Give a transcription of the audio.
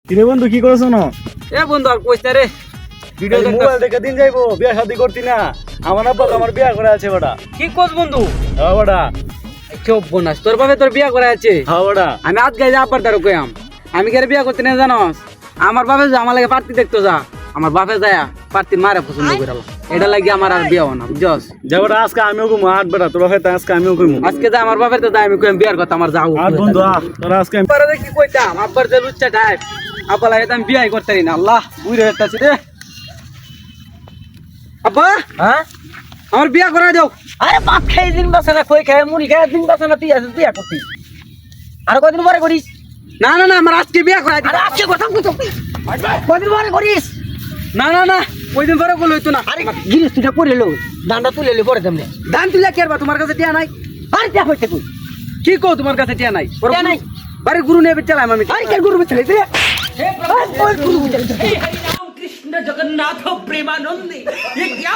কিরে বন্ধু কি করছ না? এ বন্ধু আর কইছ না রে ভিডিও দেখতে মোবাইল দেখে দিন যাইবো, বিয়া শাদি করতি না? আমার আব্বা তো আমার বিয়া করে আছে বড়া। কি কোস বন্ধু হ্যাঁ বড়া, চোপ বোনাস তোর বাবা তোর বিয়া করে আছে হ্যাঁ বড়া। আমি আজ গাই যা আব্বার দ্বারা কইয়াম আমি কেন বিয়া করতে না জানোস আমার বাপে যা আমার লাগে পার্টি দেখতো যা আমার বাপে যায় পার্টি মারে পছন্দ করে এটা লাগি আমার আর বিয়া হনা বুঝছস যা বড়া, আজকে আমিও ঘুমো আট বেড়া, তোর হয়তো আজকে আমিও ঘুমো। আজকে যা আমার বাপের তো যাই আমি কইম বিয়ার কথা আমার যাও আট বন্ধু তোরা আজকে পরে দেখি কইতাম আব্বার যে লুচ্চা টাইপ আব্বা লাগে তো আমি বিয়াই করতে পারি না আল্লাহ বুইরে হতাছি রে আব্বা হ্যাঁ আমার বিয়া করা দাও আরে বাপ খেয়ে দিন বাসে না কই খেয়ে মুড়ি খেয়ে দিন বাসে না তুই আসিস বিয়া করতি আর কদিন পরে করিস না না না আমার আজকে বিয়া করা আরে আজকে কথা কইতো কদিন পরে করিস না না না ওই দিন পরে বলো হইতো না আরে জিনিস তুইটা করে লো দান্ডা তুলে লো পরে তেমনি দান তুলে কি করবা তোমার কাছে টিয়া নাই আরে যা হইছে তুই কি কও তোমার কাছে টিয়া নাই টিয়া নাই? বাড়ি গুরু নেবে চালাম আমি আরে কে গুরু চলে দে कृष्ण जगन्नाथ प्रेमानंदी ये क्या